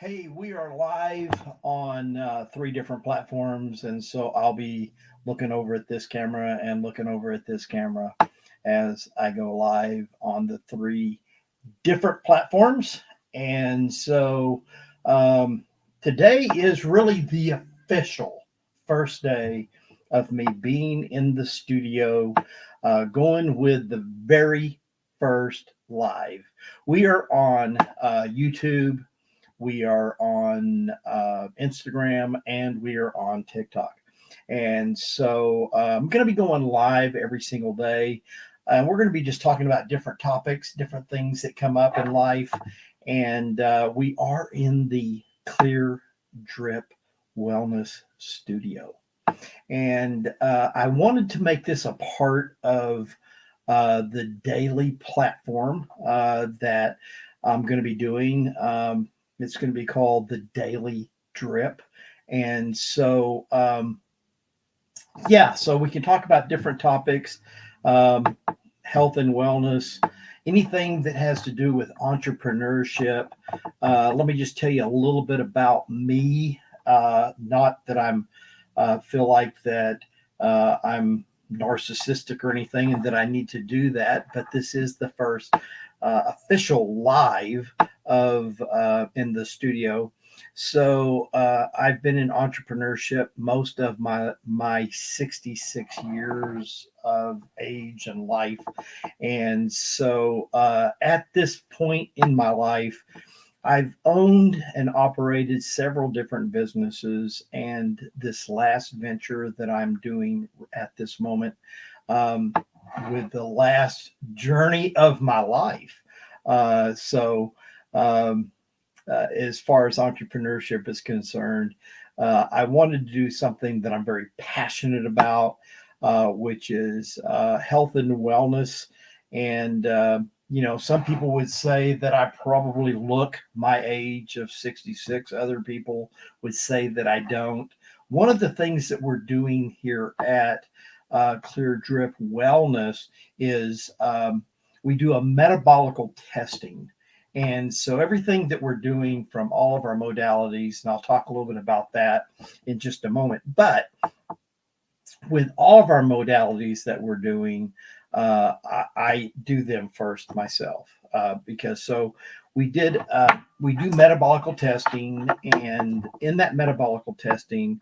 Hey, we are live on three different platforms, and so I'll be looking over at this camera and looking over at this camera as I go live on the three different platforms. And so um, today is really the official first day of me being in the studio, going with the very first live. We are on YouTube, we are on Instagram, and we are on TikTok. And so I'm going to be going live every single day. And we're going to be just talking about different topics, different things that come up in life. And we are in the Clear Drip Wellness Studio. And I wanted to make this a part of the daily platform that I'm going to be doing. It's going to be called the Daily Drip. And so, so we can talk about different topics, um, health and wellness, anything that has to do with entrepreneurship. Let me just tell you a little bit about me. Not that feel like that I'm narcissistic or anything and that I need to do that, but this is the first official live of in the studio. So I've been in entrepreneurship most of my 66 years of age and life, and so at this point in my life, I've owned and operated several different businesses, and this last venture that I'm doing at this moment, um, with the last journey of my life. So, um, as far as entrepreneurship is concerned, I wanted to do something that I'm very passionate about, which is health and wellness. And some people would say that I probably look my age of 66. Other people would say that I don't. One of the things that we're doing here at Clear Drip Wellness is we do a metabolical testing. And so everything that we're doing from all of our modalities, and I'll talk a little bit about that in just a moment, but with all of our modalities that we're doing, I do them first myself because so we do metabolical testing, and in that metabolical testing,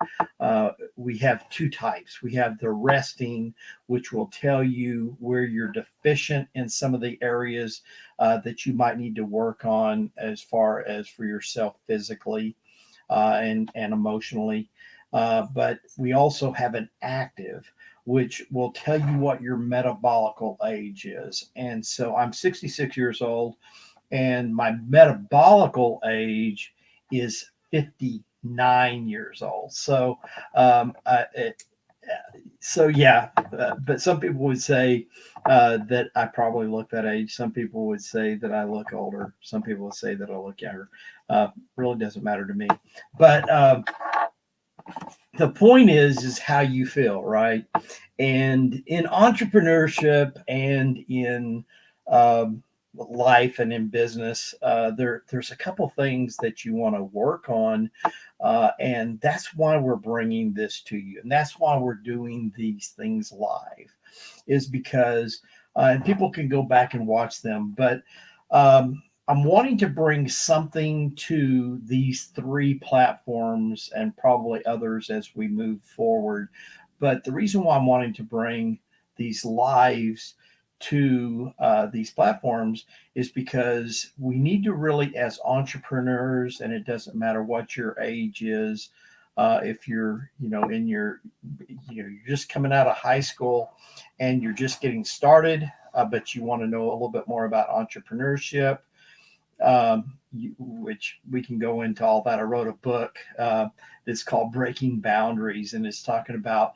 we have two types. We have the resting, which will tell you where you're deficient in some of the areas that you might need to work on as far as for yourself physically and emotionally. But we also have an active, which will tell you what your metabolical age is. And so I'm 66 years old, and my metabolical age is 59 years old. So, um, uh, it, but some people would say that I probably look that age. Some people would say that I look older. Some people would say that I look younger. Really doesn't matter to me. But the point is how you feel, right? And in entrepreneurship and in life and in business, there's a couple things that you want to work on, and that's why we're bringing this to you, and that's why we're doing these things live, is because and people can go back and watch them, but I'm wanting to bring something to these three platforms and probably others as we move forward. But the reason why I'm wanting to bring these lives to these platforms is because we need to really, as entrepreneurs, and it doesn't matter what your age is, if you're, in your, you're just coming out of high school and you're just getting started, but you want to know a little bit more about entrepreneurship, which we can go into all that. I wrote a book that's called Breaking Boundaries, and it's talking about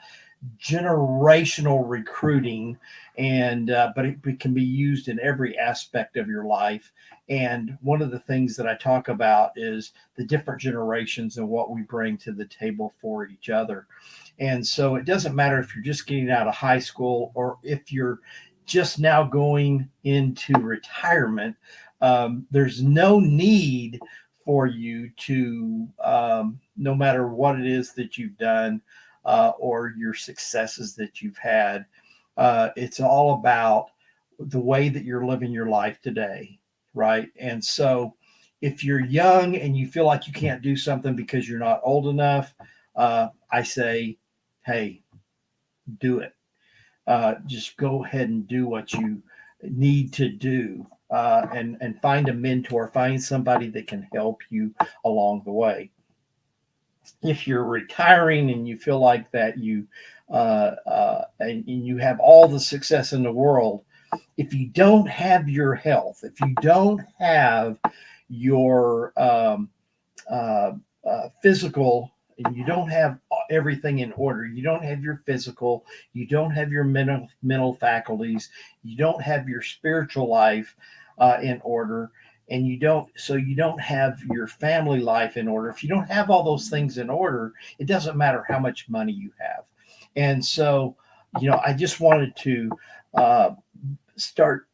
generational recruiting, and but it can be used in every aspect of your life. And one of the things that I talk about is the different generations and what we bring to the table for each other. And so it doesn't matter if you're just getting out of high school or if you're just now going into retirement. There's no need for you to, no matter what it is that you've done or your successes that you've had. It's all about the way that you're living your life today, right? And so, if you're young and you feel like you can't do something because you're not old enough, I say, hey, do it. Just go ahead and do what you need to do, and find a mentor, find somebody that can help you along the way. If you're retiring and you feel like that and you have all the success in the world, if you don't have your health, if you don't have your uh, physical, and you don't have everything in order, you don't have your physical, you don't have your mental faculties, you don't have your spiritual life in order, and you don't have your family life in order. If you don't have all those things in order, it doesn't matter how much money you have. And so, I just wanted to uh, start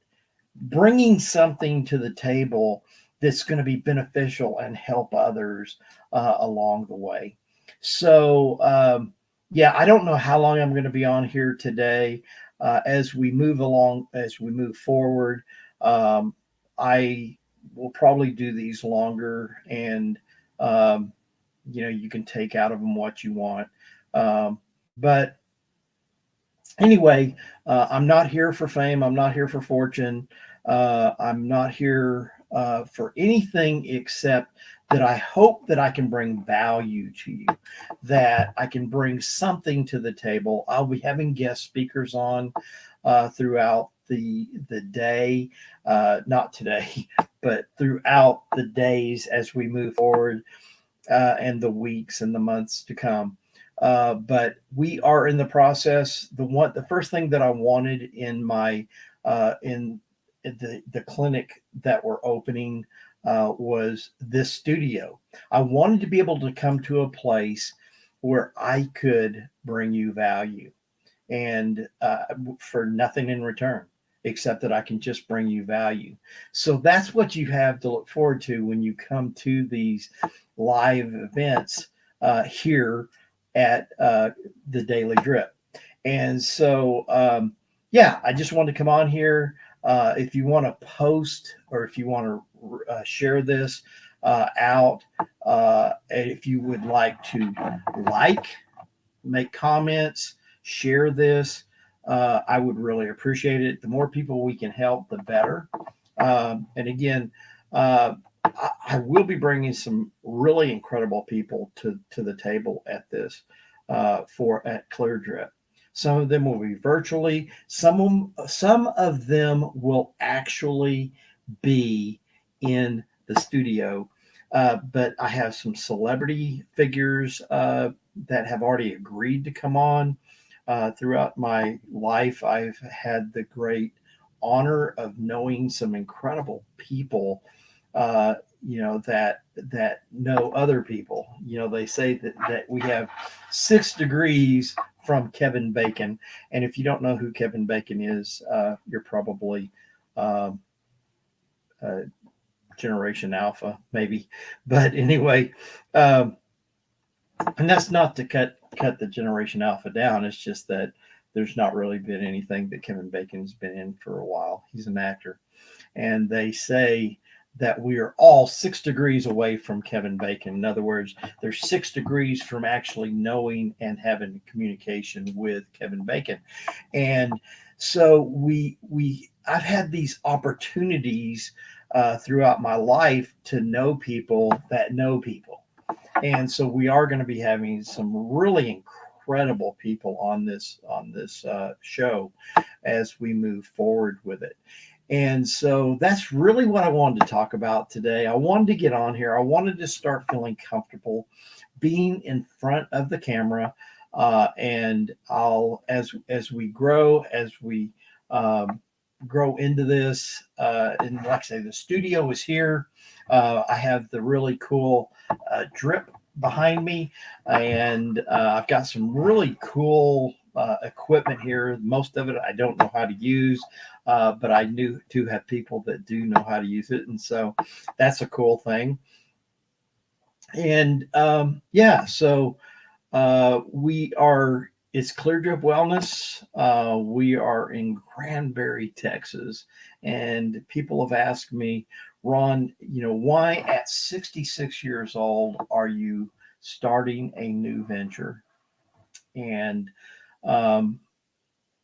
bringing something to the table that's going to be beneficial and help others along the way. So, yeah, I don't know how long I'm going to be on here today. As we move along, as we move forward, I will probably do these longer, and um, you can take out of them what you want. But anyway, I'm not here for fame. I'm not here for fortune. I'm not here for anything except that I hope that I can bring value to you, that I can bring something to the table. I'll be having guest speakers on throughout the day, not today, but throughout the days as we move forward, and the weeks and the months to come. But we are in the process. The first thing that I wanted in my in the clinic that we're opening was this studio. I wanted to be able to come to a place where I could bring you value, and for nothing in return except that I can just bring you value. So that's what you have to look forward to when you come to these live events here at the Daily Drip. And so, yeah, I just wanted to come on here. If you want to post, or if you want to share this out, and if you would like to like, make comments, share this, I would really appreciate it. The more people we can help, the better. And again, I will be bringing some really incredible people to the table at this at Clear Drip. Some of them will be virtually. Some of them will actually be in the studio. But I have some celebrity figures that have already agreed to come on. Throughout my life, I've had the great honor of knowing some incredible people, that know other people. They say that we have 6 degrees from Kevin Bacon, and if you don't know who Kevin Bacon is, you're probably um, uh, Generation Alpha, maybe. But anyway, um, and that's not to cut the Generation Alpha down. It's just that there's not really been anything that Kevin Bacon's been in for a while. He's an actor, and they say that we are all 6 degrees away from Kevin Bacon. In other words, there's 6 degrees from actually knowing and having communication with Kevin Bacon. And so I've had these opportunities throughout my life to know people that know people. And so we are going to be having some really incredible people on this show as we move forward with it. And so that's really what I wanted to talk about today. I wanted to get on here. I wanted to start feeling comfortable being in front of the camera. And I'll as we grow, as we grow into this, and like I say, the studio is here. I have the really cool drip behind me, and I've got some really cool equipment here. Most of it I don't know how to use, but I do have people that do know how to use it, and so that's a cool thing. And yeah, so we are, it's Clear Drip Wellness. We are in Granbury, Texas. And people have asked me, Ron, why at 66 years old are you starting a new venture? And um,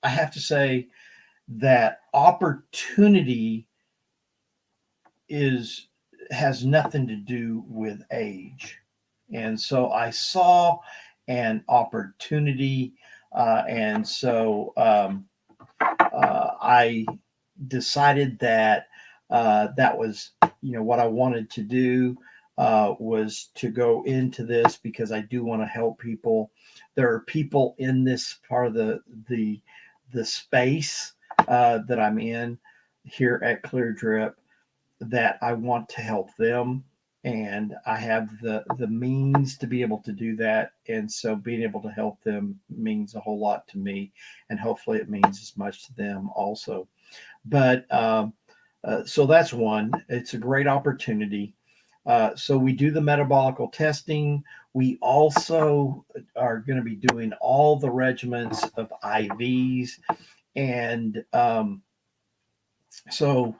I have to say that opportunity is has nothing to do with age. And so I saw an opportunity, and so I decided that that was, what I wanted to do, was to go into this because I do want to help people. There are people in this part of the space that I'm in here at Clear Drip that I want to help them, and I have the means to be able to do that, and so being able to help them means a whole lot to me, and hopefully it means as much to them also. But so that's one. It's a great opportunity. So we do the metabolical testing. We also are going to be doing all the regimens of IVs, and so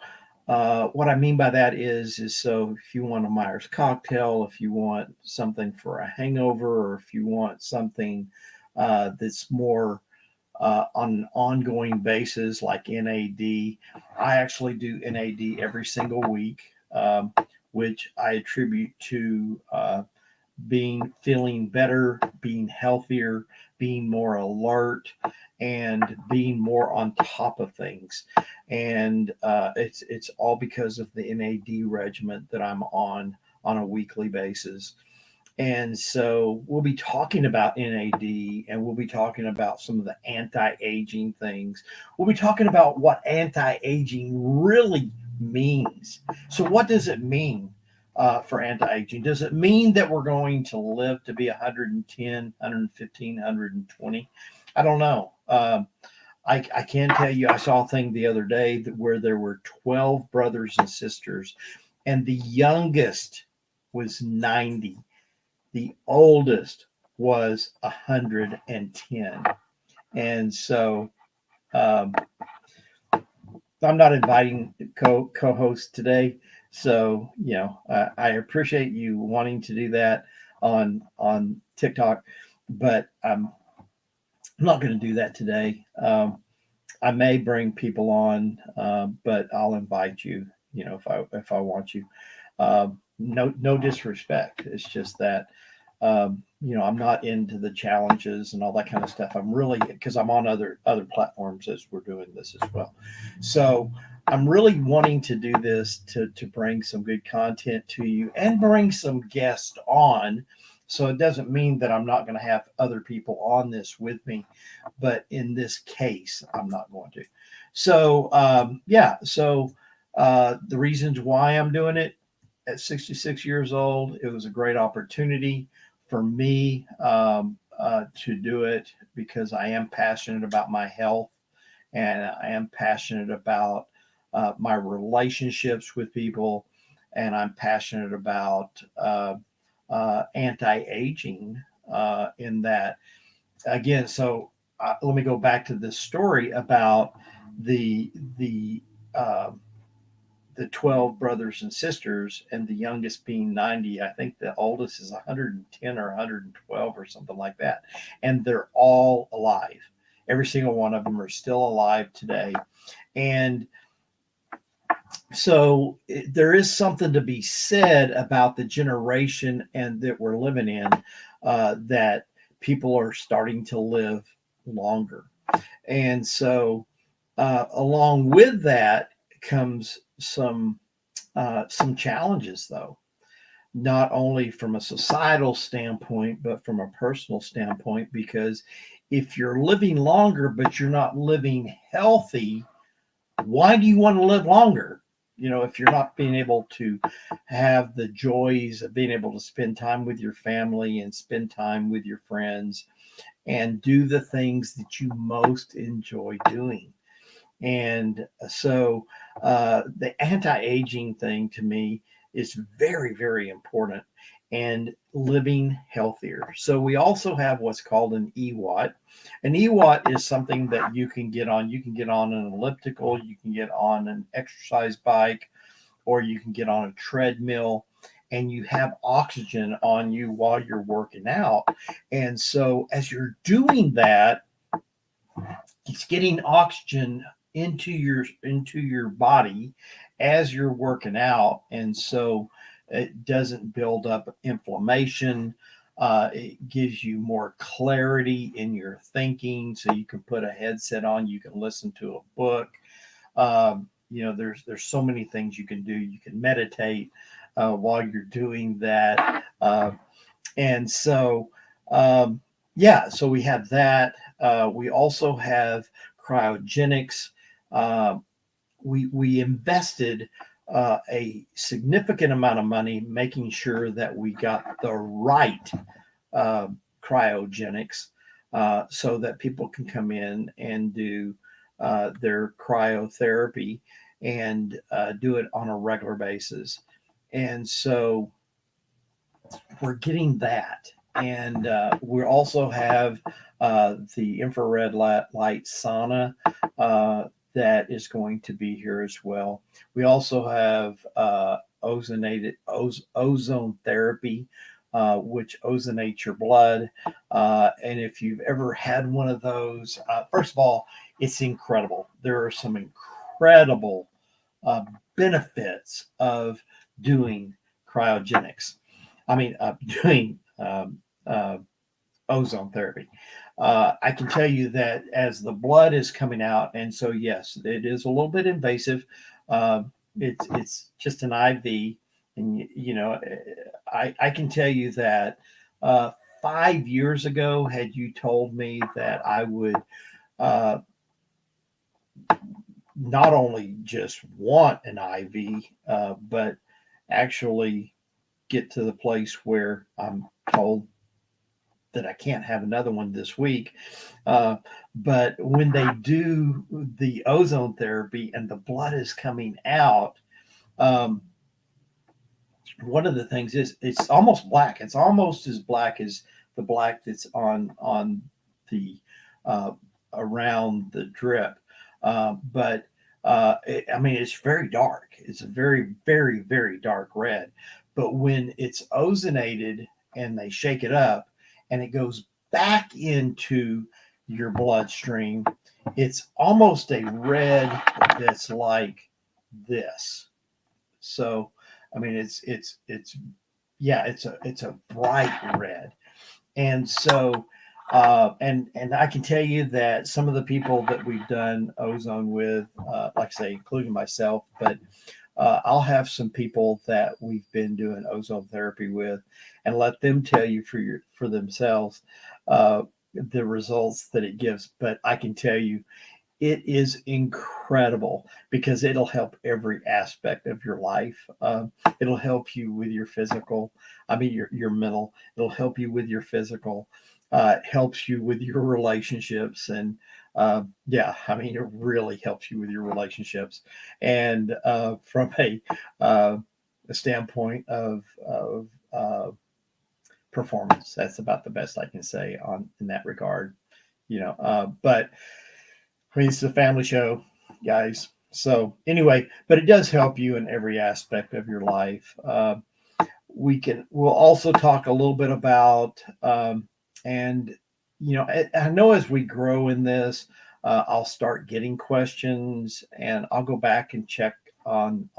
what I mean by that is so if you want a Myers cocktail, if you want something for a hangover, or if you want something that's more on an ongoing basis, like NAD, I actually do NAD every single week, which I attribute to feeling better, being healthier, being more alert, and being more on top of things. And it's all because of the NAD regimen that I'm on a weekly basis. And so we'll be talking about NAD, and we'll be talking about some of the anti aging things. We'll be talking about what anti aging really means. So, what does it mean for anti aging? Does it mean that we're going to live to be 110, 115, 120? I don't know. I can tell you, I saw a thing the other day where there were 12 brothers and sisters, and the youngest was 90, the oldest was 110. And so um, I'm not inviting co-host today. So, I appreciate you wanting to do that on TikTok, but I'm not going to do that today. I may bring people on, but I'll invite you, if I want you. No disrespect. It's just that I'm not into the challenges and all that kind of stuff. I'm really, because I'm on other platforms as we're doing this as well. So I'm really wanting to do this to bring some good content to you and bring some guests on. So it doesn't mean that I'm not going to have other people on this with me, but in this case, I'm not going to. So yeah, so the reasons why I'm doing it at 66 years old, it was a great opportunity for me to do it because I am passionate about my health, and I am passionate about my relationships with people, and I'm passionate about anti-aging in that again. So let me go back to this story about the the uh, the 12 brothers and sisters, and the youngest being 90. I think the oldest is 110 or 112 or something like that. And they're all alive. Every single one of them are still alive today. And so there is something to be said about the generation and that we're living in, that people are starting to live longer. And so along with that comes some challenges, though, not only from a societal standpoint, but from a personal standpoint, because if you're living longer, but you're not living healthy, why do you want to live longer? If you're not being able to have the joys of being able to spend time with your family and spend time with your friends and do the things that you most enjoy doing. And so The anti-aging thing to me is very, very important, and living healthier. So we also have what's called an EWAT. An EWAT is something that you can get on. You can get on an elliptical, you can get on an exercise bike, or you can get on a treadmill, and you have oxygen on you while you're working out. And so as you're doing that, it's getting oxygen into your body as you're working out, and so it doesn't build up inflammation. It gives you more clarity in your thinking, so you can put a headset on, you can listen to a book. There's so many things you can do. You can meditate while you're doing that, and so yeah, so we have that. We also have cryogenics. Uh, we invested a significant amount of money making sure that we got the right uh, cryogenics, so that people can come in and do their cryotherapy and do it on a regular basis. And so we're getting that. And we also have the infrared light sauna that is going to be here as well. We also have ozone therapy, which ozonates your blood. And if you've ever had one of those, first of all, it's incredible. There are some incredible uh, benefits of doing cryogenics. I mean, doing ozone therapy. I can tell you that as the blood is coming out, and so yes, it is a little bit invasive. Uh, it's just an IV, and I can tell you that 5 years ago, had you told me that I would uh, not only just want an IV, but actually get to the place where I'm told that I can't have another one this week. Uh, but when they do the ozone therapy and the blood is coming out, um, one of the things is it's almost black. It's almost as black as the black that's on the uh, around the drip, but I mean it's very dark. It's a very very very dark red. But when it's ozonated and they shake it up and it goes back into your bloodstream, it's almost a red that's like this. So I mean, it's yeah, it's a bright red, and so and I can tell you that some of the people that we've done ozone with, like I say, including myself, but I'll have some people that we've been doing ozone therapy with, and let them tell you for themselves the results that it gives. But I can tell you it is incredible because it'll help every aspect of your life. It'll help you with your physical, I mean, your mental. It'll help you with your physical. It helps you with your relationships. And yeah, I mean, it really helps you with your relationships. And from a standpoint of performance, that's about the best I can say on in that regard. But I mean, it's a family show, guys. So anyway, but it does help you in every aspect of your life. We'll also talk a little bit about, and I know as we grow in this, I'll start getting questions, and I'll go back and check on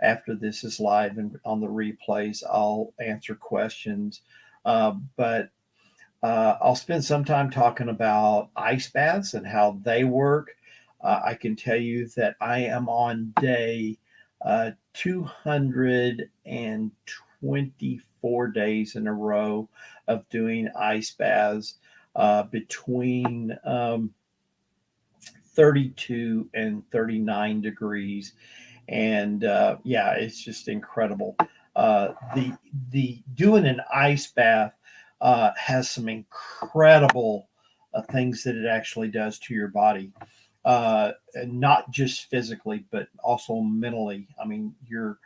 after this is live and on the replays. I'll answer questions, but I'll spend some time talking about ice baths and how they work. I can tell you that I am on day 224 days in a row of doing ice baths between 32 and 39 degrees. And yeah, it's just incredible. The doing an ice bath has some incredible things that it actually does to your body. and not just physically, but also mentally. I mean, your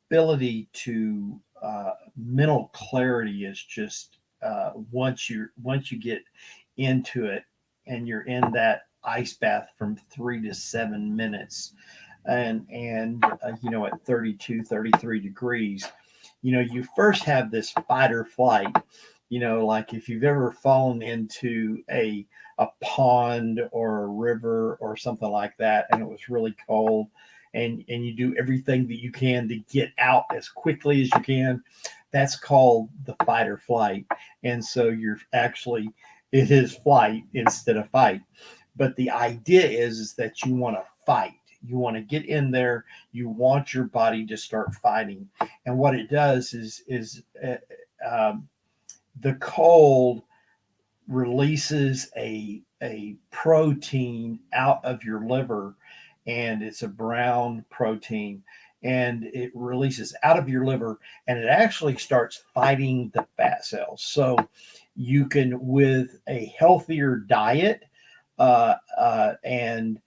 ability to mental clarity is just once you get into it, and you're in that ice bath from 3 to 7 minutes, and at 32, 33 degrees, you first have this fight or flight. Like if you've ever fallen into a pond or a river or something like that, and it was really cold, and you do everything that you can to get out as quickly as you can. That's called the fight or flight. And so it is flight instead of fight. But the idea is that you want to fight. You want to get in there. You want your body to start fighting. And what it does is the cold releases a protein out of your liver, and it's a brown protein, and it releases out of your liver, and it actually starts fighting the fat cells. So you can, with a healthier diet, and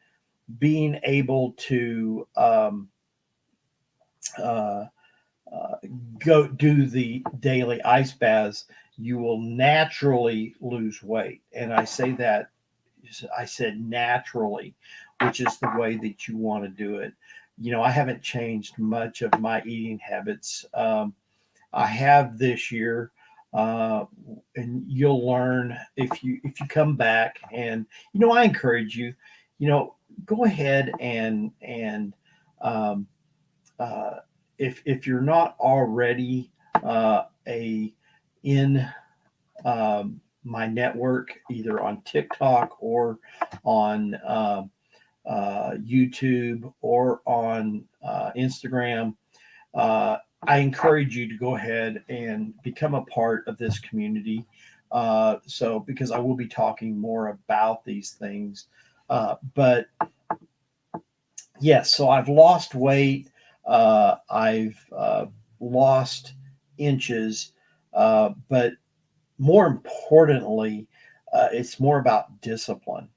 being able to uh, uh, go do the daily ice baths, you will naturally lose weight. And I said naturally, which is the way that you want to do it. I haven't changed much of my eating habits. I have this year, uh, and you'll learn if you come back. And I encourage you, go ahead and um, uh, if you're not already a in my network, either on TikTok or on YouTube or on Instagram, uh, I encourage you to go ahead and become a part of this community. So, because I will be talking more about these things. But yes, so I've lost weight. I've lost inches. But more importantly, it's more about discipline.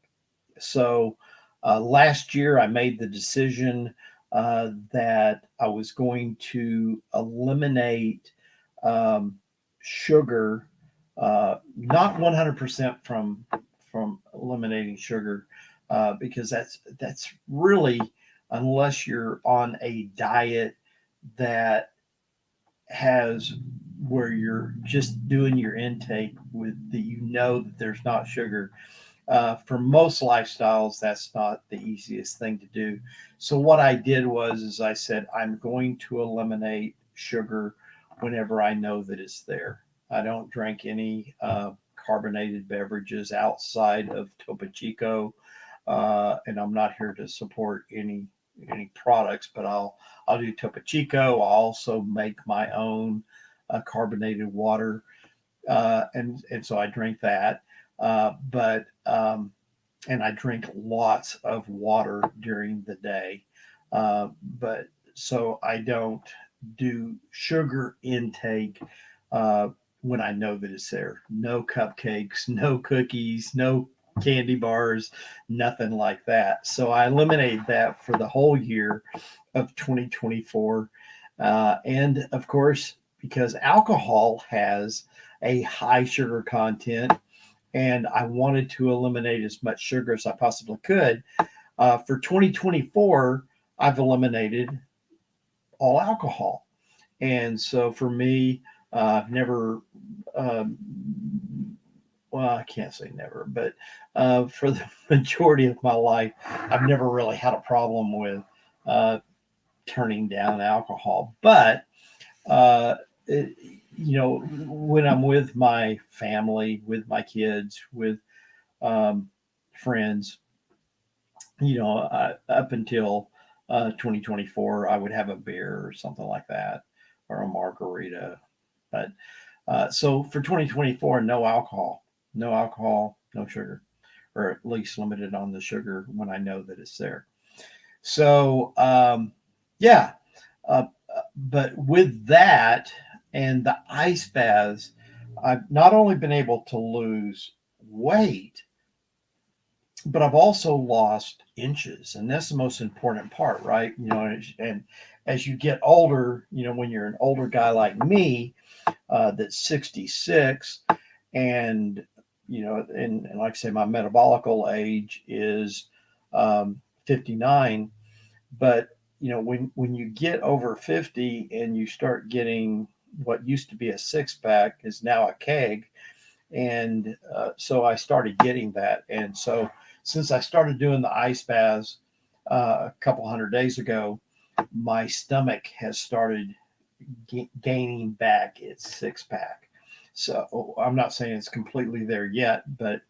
So last year, I made the decision that I was going to eliminate sugar, not 100% from eliminating sugar, because that's really, unless you're on a diet that has where you're just doing your intake with that, that there's not sugar. For most lifestyles, that's not the easiest thing to do. So what I did is I said I'm going to eliminate sugar whenever I know that it's there. I don't drink any carbonated beverages outside of Topo Chico, and I'm not here to support any products, but I'll do Topo Chico. I'll also make my own carbonated water, and so I drink that. But and I drink lots of water during the day. But so I don't do sugar intake uh, when I know that it's there. No cupcakes, no cookies, no candy bars, nothing like that. So I eliminated that for the whole year of 2024. And of course, because alcohol has a high sugar content, and I wanted to eliminate as much sugar as I possibly could. For 2024, I've eliminated all alcohol. And so for me, I've never, um, well, I can't say never, but for the majority of my life, I've never really had a problem with uh, turning down alcohol. But uh, it, when I'm with my family, with my kids, with um, friends, up until 2024, I would have a beer or something like that, or a margarita. But so for 2024, no alcohol, no sugar, or at least limited on the sugar when I know that it's there. So yeah, but with that and the ice baths, I've not only been able to lose weight, but I've also lost inches, and that's the most important part, right? And as you get older, when you're an older guy like me, that's 66, and and like I say, my metabolical age is 59. But when you get over 50 and you start getting what used to be a six pack is now a keg, and so I started getting that. And so since I started doing the ice baths a couple 100 days ago, my stomach has started gaining back its six pack. So I'm not saying it's completely there yet, but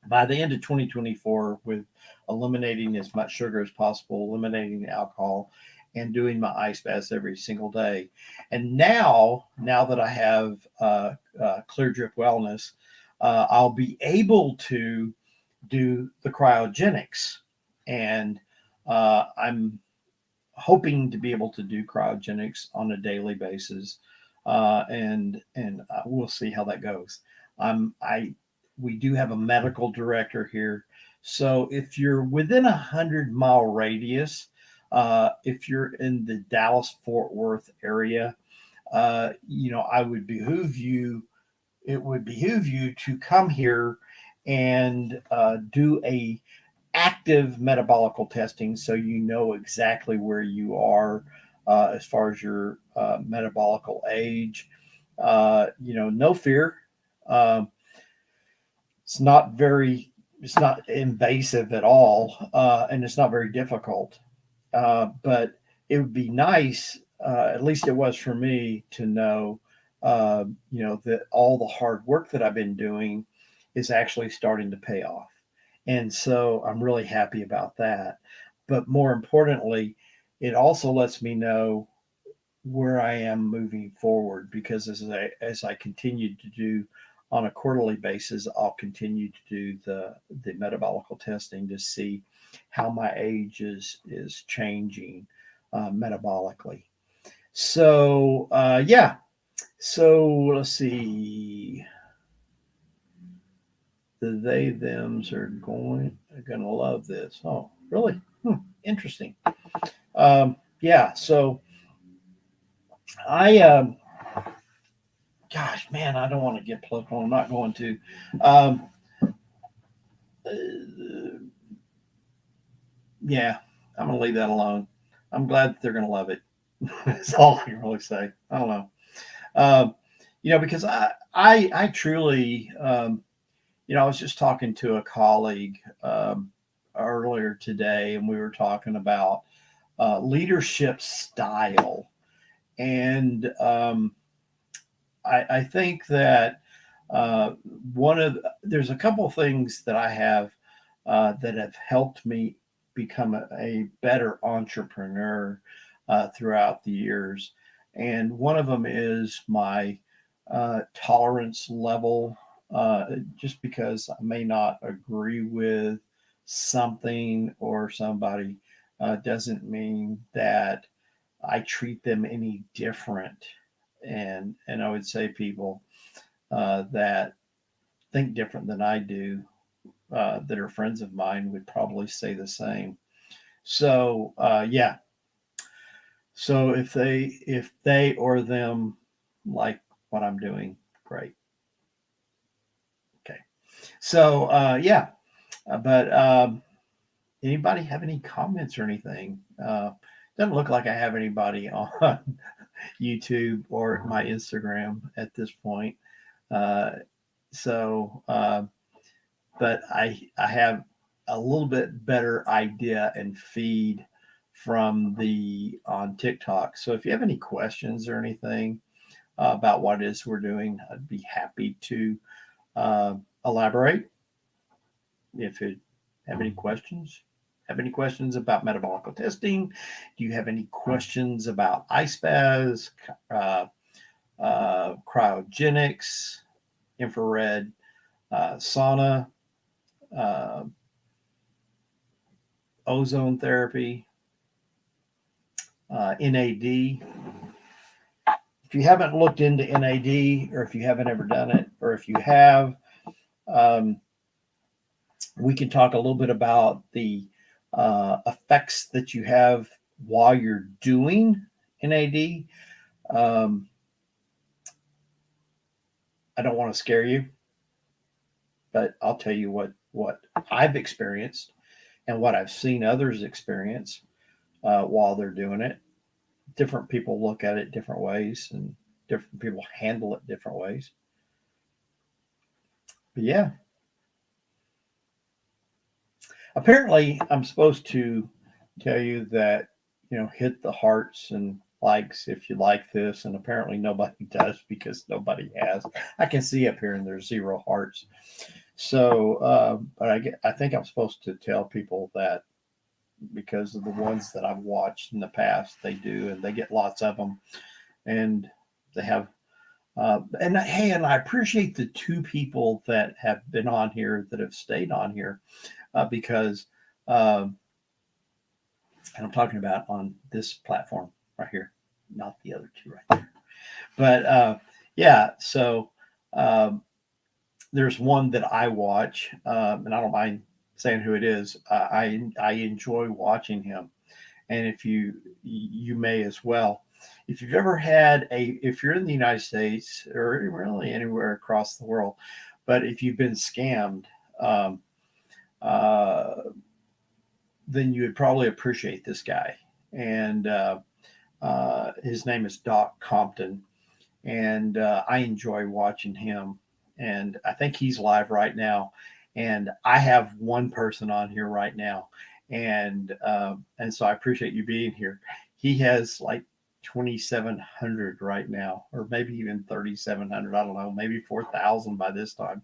by the end of 2024, with eliminating as much sugar as possible, eliminating alcohol, and doing my ice baths every single day. And now that I have Clear Drip Wellness, I'll be able to do the cryogenics. And I'm hoping to be able to do cryogenics on a daily basis, and we'll see how that goes. I We do have a medical director here, so if you're within 100-mile radius, if you're in the Dallas Fort Worth area, I would behoove you. It would behoove you to come here and do a active metabolical testing so you know exactly where you are as far as your metabolical age. No fear. Um, it's not invasive at all, and it's not very difficult. But it would be nice, at least it was for me, to know, that all the hard work that I've been doing is actually starting to pay off. And so I'm really happy about that. But more importantly, it also lets me know where I am moving forward, because as I continue to do on a quarterly basis, I'll continue to do the metabolical testing to see how my age is changing metabolically. So yeah. So let's see. The they thems are gonna love this. Oh, really? Interesting. Yeah. So I gosh, man, I don't want to get political. I'm not going to. Um, uh, yeah, I'm going to leave that alone. I'm glad that they're going to love it. That's all I can really say. I don't know. Um, because I truly, I was just talking to a colleague earlier today, and we were talking about leadership style. And I think that there's a couple of things that I have that have helped me become a better entrepreneur throughout the years. And one of them is my tolerance level. Just because I may not agree with something or somebody doesn't mean that I treat them any different. And I would say people that think different than I do, that are friends of mine, would probably say the same. So yeah. So if they or them like what I'm doing, great. Okay. So yeah. But anybody have any comments or anything? Doesn't look like I have anybody on YouTube or my Instagram at this point. Uh, so but I have a little bit better idea and feed from the on TikTok. So if you have any questions or anything about what it is we're doing, I'd be happy to uh, elaborate. If you have any questions, about metabolic testing, do you have any questions about ice baths, uh, cryogenics, infrared sauna, uh, ozone therapy, NAD. If you haven't looked into NAD, or if you haven't ever done it, or if you have, um, We can talk a little bit about the effects that you have while you're doing NAD. Um, I don't want to scare you, but I'll tell you what I've experienced and what I've seen others experience while they're doing it. Different people look at it different ways, and different people handle it different ways. But yeah, apparently I'm supposed to tell you that, hit the hearts and likes if you like this, and apparently nobody does because nobody has. I can see up here and there's 0 hearts. So, but I think I'm supposed to tell people that because of the ones that I've watched in the past, they do, and they get lots of them, and they have. And hey, and I appreciate the 2 people that have been on here that have stayed on here because, and I'm talking about on this platform right here, not the other 2 right there. But yeah, so um, there's one that I watch, and I don't mind saying who it is. I enjoy watching him, and if you may as well. If you've ever had if you're in the United States or really anywhere across the world, but if you've been scammed, um, uh, then you would probably appreciate this guy. And his name is Doc Compton, and I enjoy watching him. And I think he's live right now. And I have one person on here right now, and so I appreciate you being here. He has like 2,700 right now, or maybe even 3,700. I don't know, maybe 4,000 by this time.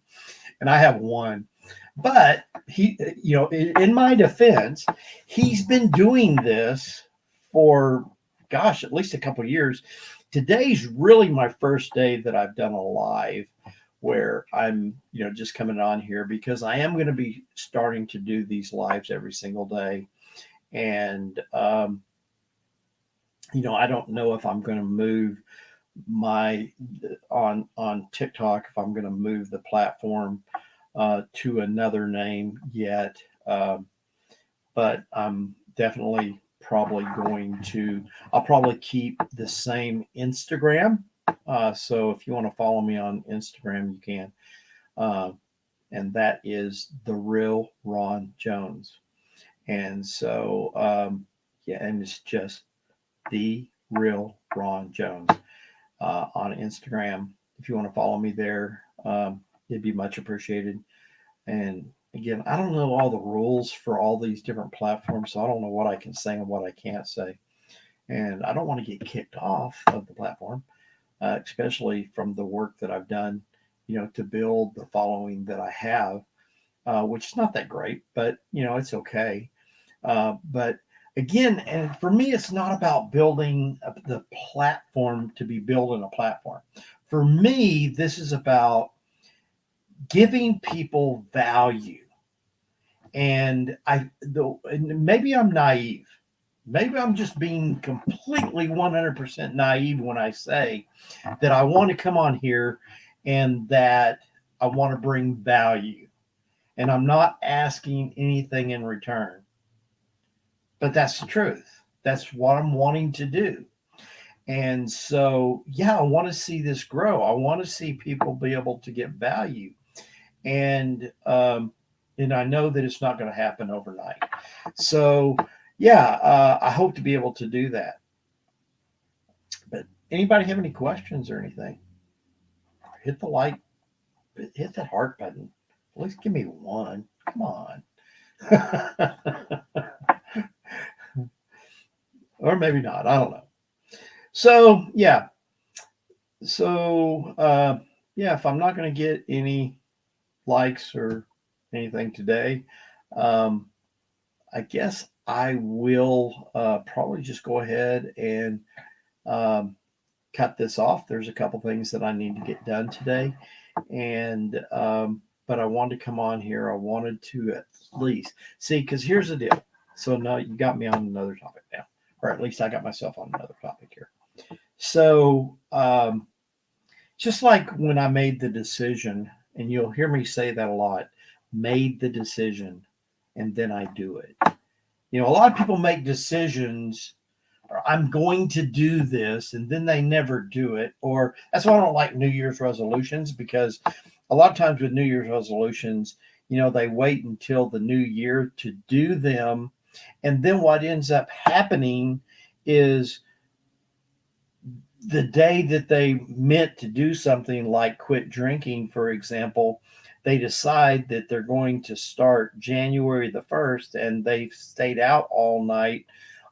And I have one. But he, in my defense, he's been doing this for, gosh, at least a couple of years. Today's really my first day that I've done a live where I'm, just coming on here because I am going to be starting to do these lives every single day. And, I don't know if I'm going to move my on TikTok, if I'm going to move the platform to another name yet. But I'm definitely probably I'll probably keep the same Instagram. So if you want to follow me on Instagram, you can. And that is The Real Ron Jones. And so, yeah, and it's just The Real Ron Jones on Instagram. If you want to follow me there, it'd be much appreciated. And again, I don't know all the rules for all these different platforms, so I don't know what I can say and what I can't say. And I don't want to get kicked off of the platform, especially from the work that I've done, to build the following that I have, which is not that great, but, it's okay. But again, and for me, it's not about building the platform to be building a platform. For me, this is about giving people value. And maybe I'm naive. Maybe I'm just being completely 100% naive when I say that I want to come on here and that I want to bring value. And I'm not asking anything in return. But that's the truth. That's what I'm wanting to do. And so, yeah, I want to see this grow. I want to see people be able to get value. And I know that it's not going to happen overnight. So, yeah, I hope to be able to do that. But anybody have any questions or anything? Hit the like, hit that heart button. At least give me one. Come on. Or maybe not. I don't know. So, yeah. So, yeah, if I'm not going to get any likes or anything today, I guess I will probably just go ahead and cut this off. There's a couple things that I need to get done today, and but I wanted to come on here. I wanted to at least see, because here's the deal. So now you got me on another topic now, or at least I got myself on another topic here. So just like when I made the decision, and you'll hear me say that a lot, made the decision and then I do it. A lot of people make decisions, or I'm going to do this, and then they never do it. Or that's why I don't like New Year's resolutions, because a lot of times with New Year's resolutions, they wait until the new year to do them. And then what ends up happening is the day that they meant to do something like quit drinking, for example, they decide that they're going to start January the 1st, and they've stayed out all night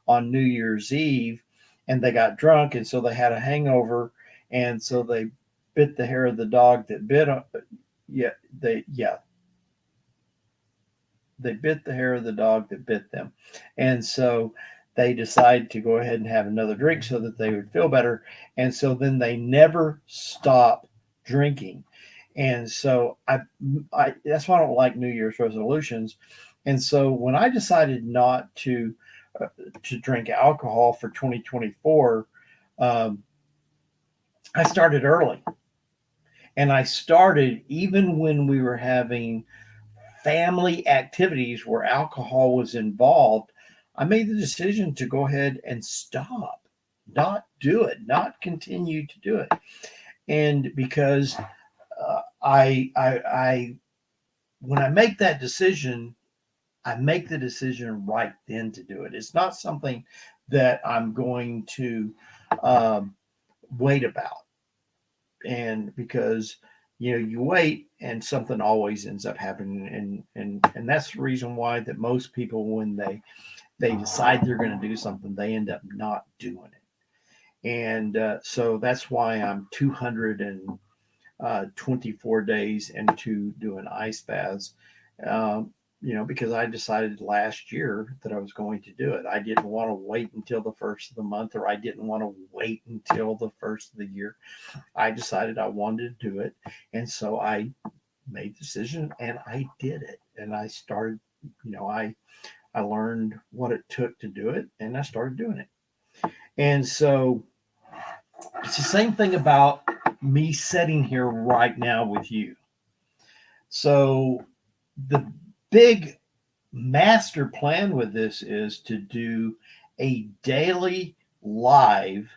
on New Year's Eve, and they got drunk, and so they had a hangover, and so they bit the hair of the dog that bit them. They bit the hair of the dog that bit them. And so they decide to go ahead and have another drink so that they would feel better. And so then they never stop drinking. And so I that's why I don't like New Year's resolutions. And so when I decided not to drink alcohol for 2024, I started early. And I started even when we were having family activities where alcohol was involved. I made the decision to go ahead and stop, not do it, not continue to do it. And because I when I make that decision, I make the decision right then to do it. It's not something that I'm going to um, wait about. And because you wait and something always ends up happening, and that's the reason why that most people, when they decide they're going to do something, they end up not doing it. And so that's why I'm 224 days into doing ice baths. um, because I decided last year that I was going to do it. I didn't want to wait until the first of the month, or I didn't want to wait until the first of the year. I decided I wanted to do it. And so I made the decision and I did it. And I started, I learned what it took to do it and I started doing it. And so it's the same thing about me sitting here right now with you. So the big master plan with this is to do a daily live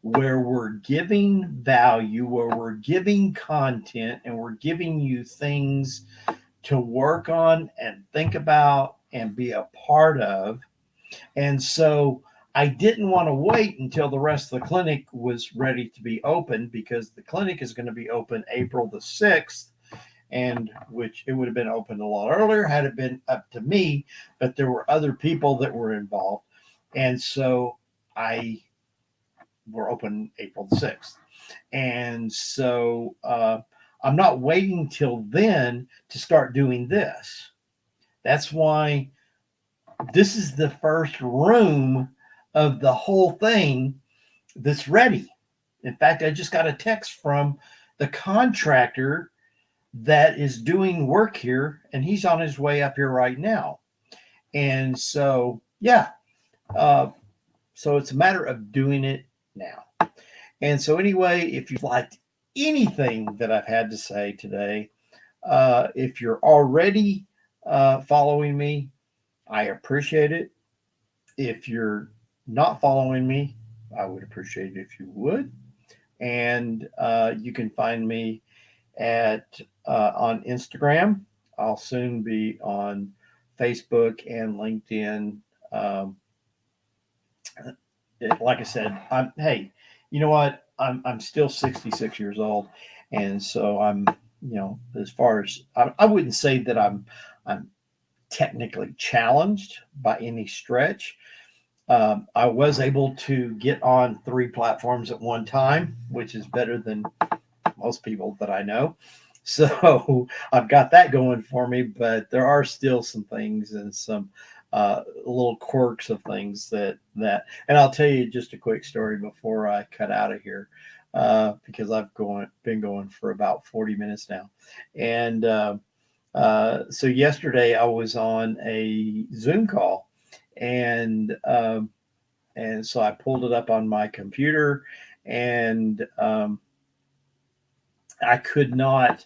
where we're giving value, where we're giving content, and we're giving you things to work on and think about and be a part of. And so I didn't want to wait until the rest of the clinic was ready to be open, because the clinic is going to be open April the 6th, and which it would have been open a lot earlier had it been up to me, but there were other people that were involved. And so we're open April the 6th. And so I'm not waiting till then to start doing this. That's why this is the first room of the whole thing that's ready. In fact, I just got a text from the contractor that is doing work here, and he's on his way up here right now. And so, yeah, so it's a matter of doing it now. And so, anyway, if you've liked anything that I've had to say today, if you're already following me, I appreciate it. If you're not following me, I would appreciate it if you would. And you can find me at on Instagram. I'll soon be on Facebook and LinkedIn. Um, like I said, hey, you know what? I'm still 66 years old, and so I'm, as far as I wouldn't say that I'm technically challenged by any stretch. I was able to get on 3 platforms at one time, which is better than most people that I know. So I've got that going for me, but there are still some things and some little quirks of things and I'll tell you just a quick story before I cut out of here, because been going for about 40 minutes now. And so yesterday I was on a Zoom call, and so I pulled it up on my computer, and I could not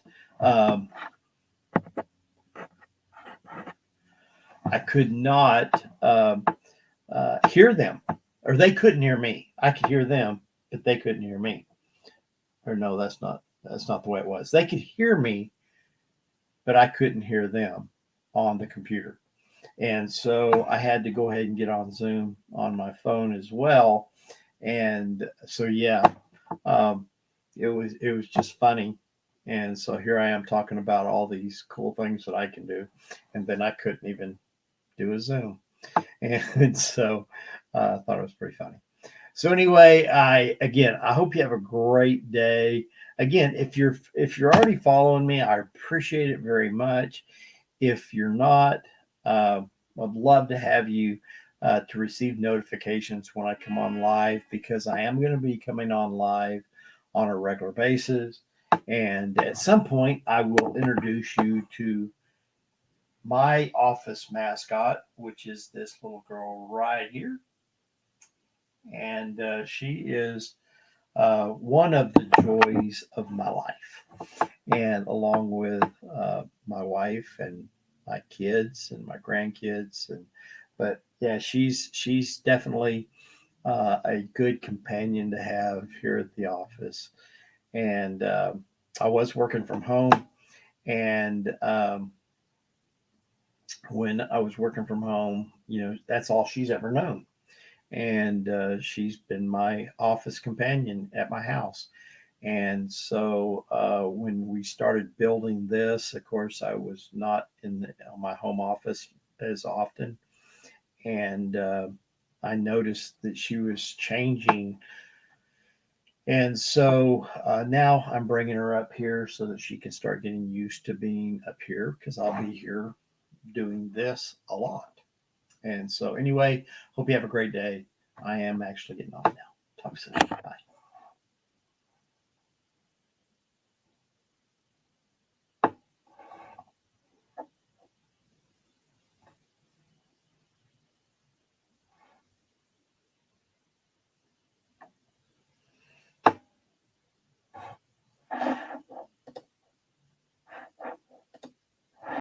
I could not hear them, or they couldn't hear me. I could hear them, but they couldn't hear me. Or no, that's not the way it was. They could hear me, but I couldn't hear them on the computer. And so I had to go ahead and get on Zoom on my phone as well. And so yeah, um, it was just funny. And so here I am talking about all these cool things that I can do, and then I couldn't even do a Zoom. And so I thought it was pretty funny. So anyway, I hope you have a great day. Again, if you're already following me, I appreciate it very much. If you're not, I'd love to have you to receive notifications when I come on live, because I am going to be coming on live on a regular basis. And at some point, I will introduce you to my office mascot, which is this little girl right here. And she is one of the joys of my life. And along with my wife and my kids and my grandkids, and but yeah, she's definitely a good companion to have here at the office. And I was working from home, and when I was working from home, that's all she's ever known. And she's been my office companion at my house. And so when we started building this, of course, I was not in my home office as often. And I noticed that she was changing. And so now I'm bringing her up here so that she can start getting used to being up here, because I'll be here doing this a lot. And so, anyway, hope you have a great day. I am actually getting off now. Talk soon. Bye.